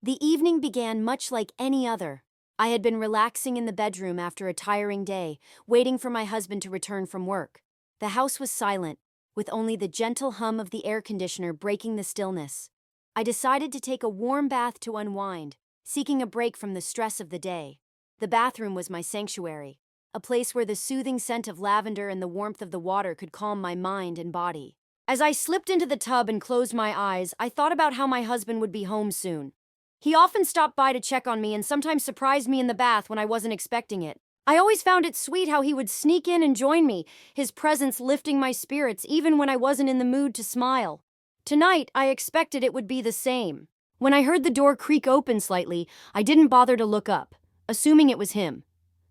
The evening began much like any other. I had been relaxing in the bedroom after a tiring day, waiting for my husband to return from work. The house was silent, with only the gentle hum of the air conditioner breaking the stillness. I decided to take a warm bath to unwind, seeking a break from the stress of the day. The bathroom was my sanctuary, a place where the soothing scent of lavender and the warmth of the water could calm my mind and body. As I slipped into the tub and closed my eyes, I thought about how my husband would be home soon. He often stopped by to check on me and sometimes surprised me in the bath when I wasn't expecting it. I always found it sweet how he would sneak in and join me, his presence lifting my spirits even when I wasn't in the mood to smile. Tonight, I expected it would be the same. When I heard the door creak open slightly, I didn't bother to look up, assuming it was him.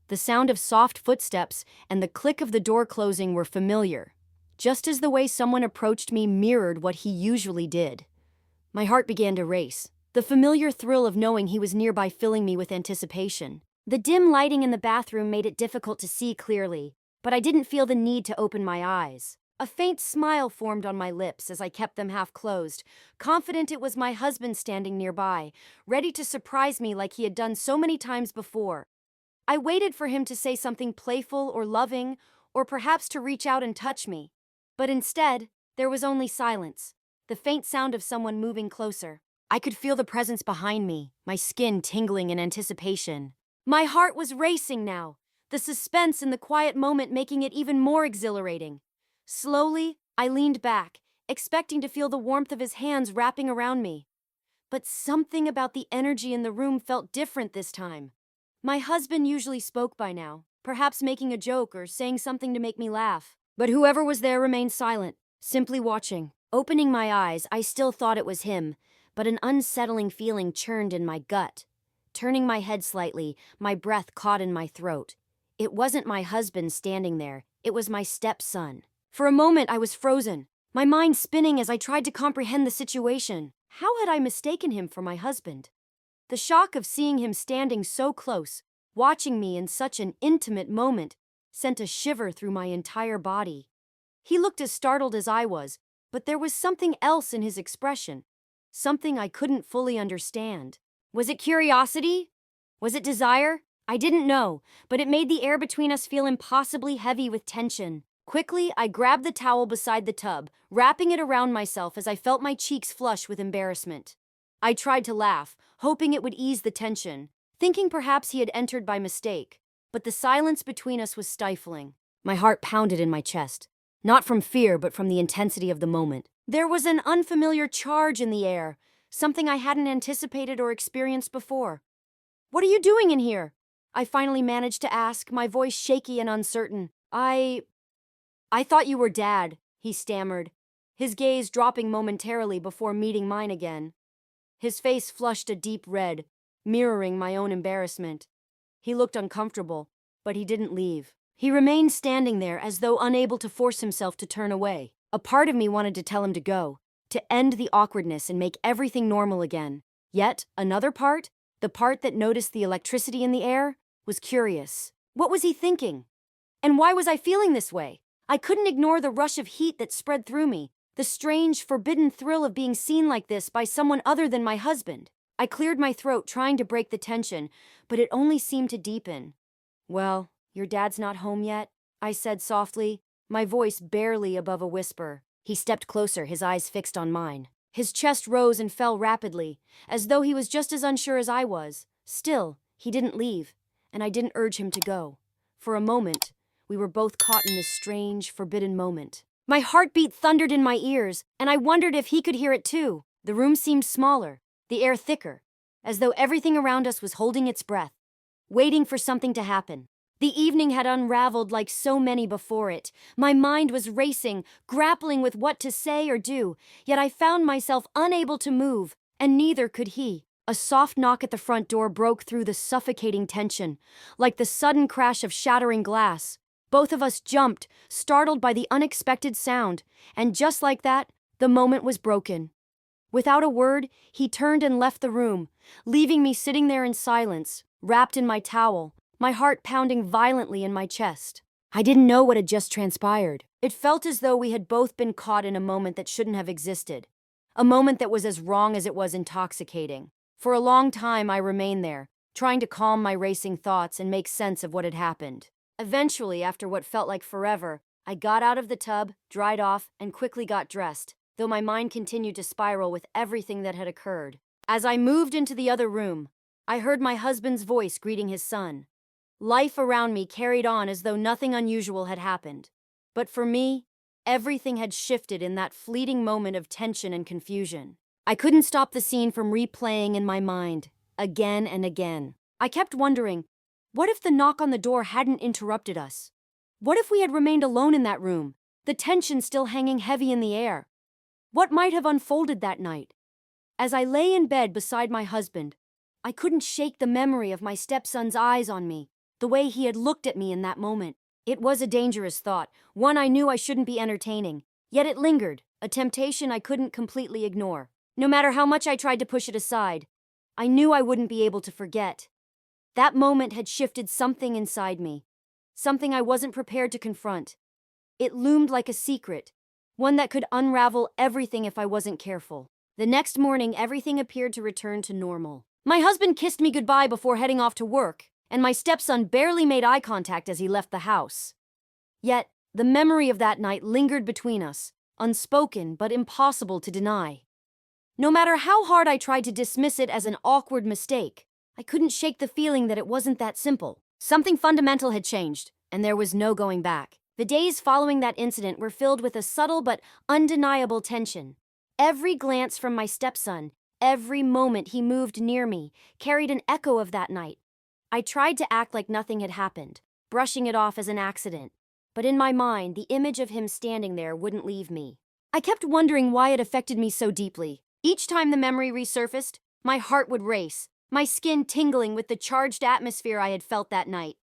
The sound of soft footsteps and the click of the door closing were familiar, just as the way someone approached me mirrored what he usually did. My heart began to race, the familiar thrill of knowing he was nearby filling me with anticipation. The dim lighting in the bathroom made it difficult to see clearly, but I didn't feel the need to open my eyes. A faint smile formed on my lips as I kept them half closed, confident it was my husband standing nearby, ready to surprise me like he had done so many times before. I waited for him to say something playful or loving, or perhaps to reach out and touch me. But instead, there was only silence, the faint sound of someone moving closer. I could feel the presence behind me, my skin tingling in anticipation. My heart was racing now, the suspense in the quiet moment making it even more exhilarating. Slowly, I leaned back, expecting to feel the warmth of his hands wrapping around me. But something about the energy in the room felt different this time. My husband usually spoke by now, perhaps making a joke or saying something to make me laugh. But whoever was there remained silent, simply watching. Opening my eyes, I still thought it was him, but an unsettling feeling churned in my gut. Turning my head slightly, my breath caught in my throat. It wasn't my husband standing there, it was my stepson. For a moment I was frozen, my mind spinning as I tried to comprehend the situation. How had I mistaken him for my husband? The shock of seeing him standing so close, watching me in such an intimate moment, sent a shiver through my entire body. He looked as startled as I was, but there was something else in his expression, something I couldn't fully understand. Was it curiosity? Was it desire? I didn't know, but it made the air between us feel impossibly heavy with tension. Quickly, I grabbed the towel beside the tub, wrapping it around myself as I felt my cheeks flush with embarrassment. I tried to laugh, hoping it would ease the tension, thinking perhaps he had entered by mistake, but the silence between us was stifling. My heart pounded in my chest, not from fear but from the intensity of the moment. There was an unfamiliar charge in the air, something I hadn't anticipated or experienced before. "What are you doing in here?" I finally managed to ask, my voice shaky and uncertain. I thought you were Dad," he stammered, his gaze dropping momentarily before meeting mine again. His face flushed a deep red, mirroring my own embarrassment. He looked uncomfortable, but he didn't leave. He remained standing there as though unable to force himself to turn away. A part of me wanted to tell him to go, to end the awkwardness and make everything normal again. Yet, another part, the part that noticed the electricity in the air, was curious. What was he thinking? And why was I feeling this way? I couldn't ignore the rush of heat that spread through me, the strange, forbidden thrill of being seen like this by someone other than my husband. I cleared my throat, trying to break the tension, but it only seemed to deepen. "Well, your dad's not home yet?" I said softly, my voice barely above a whisper. He stepped closer, his eyes fixed on mine. His chest rose and fell rapidly, as though he was just as unsure as I was. Still, he didn't leave, and I didn't urge him to go. For a moment, we were both caught in this strange, forbidden moment. My heartbeat thundered in my ears, and I wondered if he could hear it too. The room seemed smaller, the air thicker, as though everything around us was holding its breath, waiting for something to happen. The evening had unraveled like so many before it. My mind was racing, grappling with what to say or do, yet I found myself unable to move, and neither could he. A soft knock at the front door broke through the suffocating tension, like the sudden crash of shattering glass. Both of us jumped, startled by the unexpected sound, and just like that, the moment was broken. Without a word, he turned and left the room, leaving me sitting there in silence, wrapped in my towel, my heart pounding violently in my chest. I didn't know what had just transpired. It felt as though we had both been caught in a moment that shouldn't have existed. A moment that was as wrong as it was intoxicating. For a long time, I remained there, trying to calm my racing thoughts and make sense of what had happened. Eventually, after what felt like forever, I got out of the tub, dried off, and quickly got dressed, though my mind continued to spiral with everything that had occurred. As I moved into the other room, I heard my husband's voice greeting his son. Life around me carried on as though nothing unusual had happened. But for me, everything had shifted in that fleeting moment of tension and confusion. I couldn't stop the scene from replaying in my mind, again and again. I kept wondering, what if the knock on the door hadn't interrupted us? What if we had remained alone in that room, the tension still hanging heavy in the air? What might have unfolded that night? As I lay in bed beside my husband, I couldn't shake the memory of my stepson's eyes on me, the way he had looked at me in that moment. It was a dangerous thought, one I knew I shouldn't be entertaining, yet it lingered, a temptation I couldn't completely ignore. No matter how much I tried to push it aside, I knew I wouldn't be able to forget. That moment had shifted something inside me, something I wasn't prepared to confront. It loomed like a secret, one that could unravel everything if I wasn't careful. The next morning, everything appeared to return to normal. My husband kissed me goodbye before heading off to work, and my stepson barely made eye contact as he left the house. Yet, the memory of that night lingered between us, unspoken but impossible to deny. No matter how hard I tried to dismiss it as an awkward mistake, I couldn't shake the feeling that it wasn't that simple. Something fundamental had changed, and there was no going back. The days following that incident were filled with a subtle but undeniable tension. Every glance from my stepson, every moment he moved near me, carried an echo of that night. I tried to act like nothing had happened, brushing it off as an accident. But in my mind, the image of him standing there wouldn't leave me. I kept wondering why it affected me so deeply. Each time the memory resurfaced, my heart would race, my skin tingling with the charged atmosphere I had felt that night.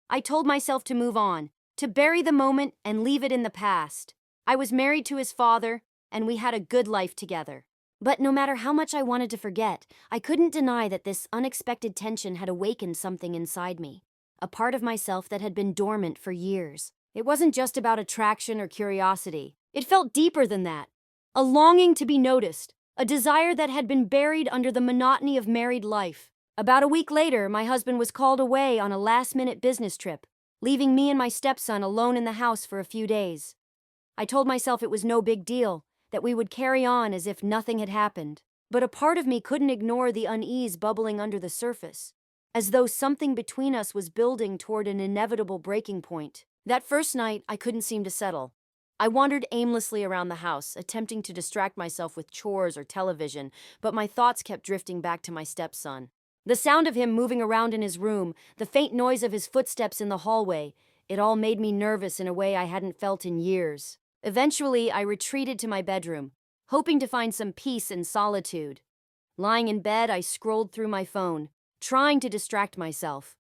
I told myself to move on, to bury the moment and leave it in the past. I was married to his father, and we had a good life together. But no matter how much I wanted to forget, I couldn't deny that this unexpected tension had awakened something inside me, a part of myself that had been dormant for years. It wasn't just about attraction or curiosity. It felt deeper than that. A longing to be noticed, a desire that had been buried under the monotony of married life. About a week later, my husband was called away on a last-minute business trip, leaving me and my stepson alone in the house for a few days. I told myself it was no big deal, that we would carry on as if nothing had happened. But a part of me couldn't ignore the unease bubbling under the surface, as though something between us was building toward an inevitable breaking point. That first night, I couldn't seem to settle. I wandered aimlessly around the house, attempting to distract myself with chores or television, but my thoughts kept drifting back to my stepson. The sound of him moving around in his room, the faint noise of his footsteps in the hallway, it all made me nervous in a way I hadn't felt in years. Eventually, I retreated to my bedroom, hoping to find some peace and solitude. Lying in bed, I scrolled through my phone, trying to distract myself.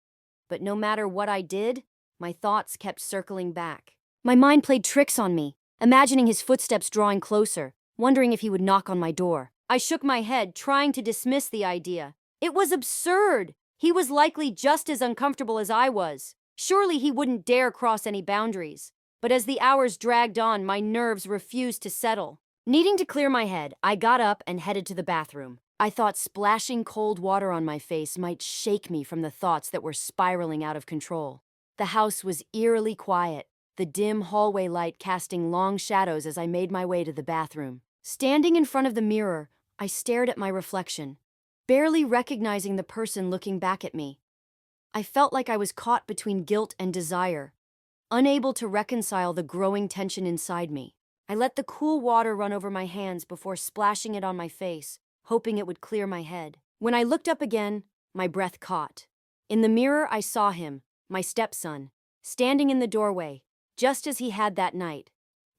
But no matter what I did, my thoughts kept circling back. My mind played tricks on me, imagining his footsteps drawing closer, wondering if he would knock on my door. I shook my head, trying to dismiss the idea. It was absurd. He was likely just as uncomfortable as I was. Surely he wouldn't dare cross any boundaries. But as the hours dragged on, my nerves refused to settle. Needing to clear my head, I got up and headed to the bathroom. I thought splashing cold water on my face might shake me from the thoughts that were spiraling out of control. The house was eerily quiet, the dim hallway light casting long shadows as I made my way to the bathroom. Standing in front of the mirror, I stared at my reflection, barely recognizing the person looking back at me. I felt like I was caught between guilt and desire, unable to reconcile the growing tension inside me. I let the cool water run over my hands before splashing it on my face, hoping it would clear my head. When I looked up again, my breath caught. In the mirror, I saw him, my stepson, standing in the doorway, just as he had that night.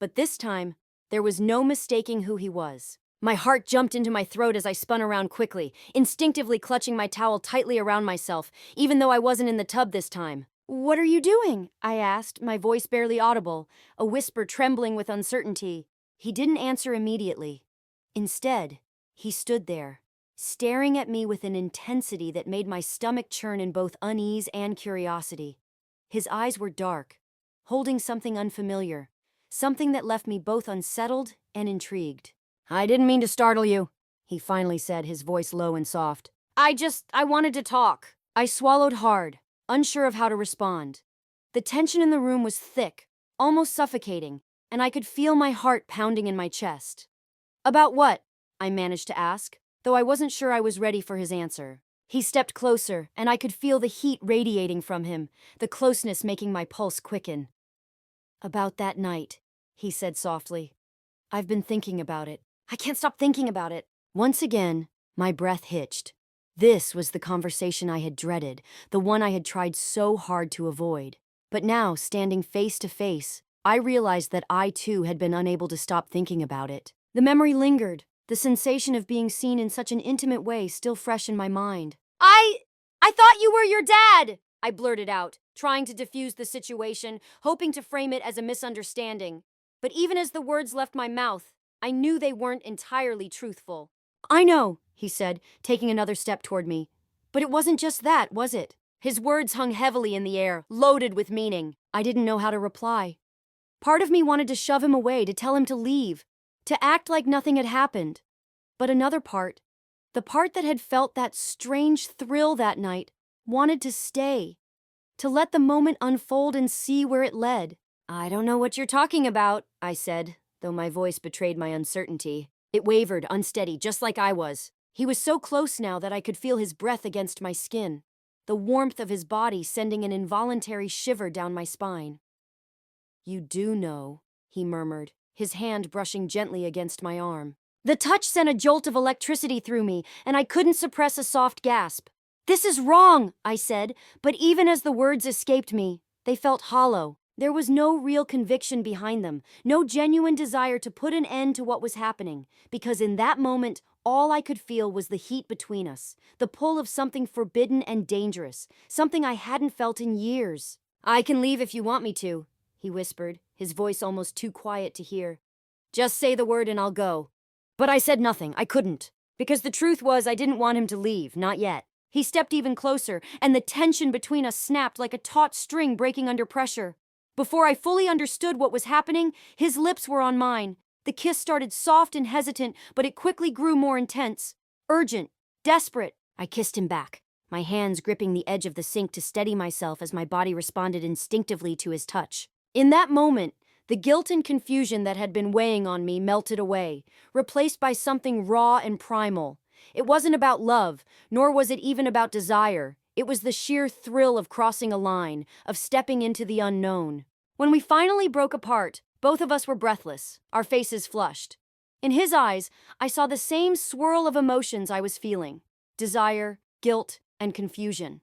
But this time, there was no mistaking who he was. My heart jumped into my throat as I spun around quickly, instinctively clutching my towel tightly around myself, even though I wasn't in the tub this time. "What are you doing?" I asked, my voice barely audible, a whisper trembling with uncertainty. He didn't answer immediately. Instead, he stood there, staring at me with an intensity that made my stomach churn in both unease and curiosity. His eyes were dark, holding something unfamiliar, something that left me both unsettled and intrigued. "I didn't mean to startle you," he finally said, his voice low and soft. I wanted to talk. I swallowed hard, unsure of how to respond. The tension in the room was thick, almost suffocating, and I could feel my heart pounding in my chest. About what? I managed to ask, though I wasn't sure I was ready for his answer. He stepped closer, and I could feel the heat radiating from him, the closeness making my pulse quicken. About that night, he said softly. I've been thinking about it. I can't stop thinking about it. Once again, my breath hitched. This was the conversation I had dreaded, the one I had tried so hard to avoid. But now, standing face to face, I realized that I too had been unable to stop thinking about it. The memory lingered, the sensation of being seen in such an intimate way still fresh in my mind. I thought you were your dad, I blurted out, trying to defuse the situation, hoping to frame it as a misunderstanding. But even as the words left my mouth, I knew they weren't entirely truthful. I know, he said, taking another step toward me. But it wasn't just that, was it? His words hung heavily in the air, loaded with meaning. I didn't know how to reply. Part of me wanted to shove him away, to tell him to leave, to act like nothing had happened. But another part, the part that had felt that strange thrill that night, wanted to stay, to let the moment unfold and see where it led. I don't know what you're talking about, I said, though my voice betrayed my uncertainty. It wavered, unsteady, just like I was. He was so close now that I could feel his breath against my skin, the warmth of his body sending an involuntary shiver down my spine. You do know, he murmured, his hand brushing gently against my arm. The touch sent a jolt of electricity through me, and I couldn't suppress a soft gasp. This is wrong, I said, but even as the words escaped me, they felt hollow. There was no real conviction behind them, no genuine desire to put an end to what was happening, because in that moment, all I could feel was the heat between us, the pull of something forbidden and dangerous, something I hadn't felt in years. I can leave if you want me to, he whispered, his voice almost too quiet to hear. Just say the word and I'll go. But I said nothing, I couldn't, because the truth was I didn't want him to leave, not yet. He stepped even closer, and the tension between us snapped like a taut string breaking under pressure. Before I fully understood what was happening, his lips were on mine. The kiss started soft and hesitant, but it quickly grew more intense. Urgent, desperate. I kissed him back, my hands gripping the edge of the sink to steady myself as my body responded instinctively to his touch. In that moment, the guilt and confusion that had been weighing on me melted away, replaced by something raw and primal. It wasn't about love, nor was it even about desire. It was the sheer thrill of crossing a line, of stepping into the unknown. When we finally broke apart, both of us were breathless, our faces flushed. In his eyes, I saw the same swirl of emotions I was feeling: desire, guilt, and confusion.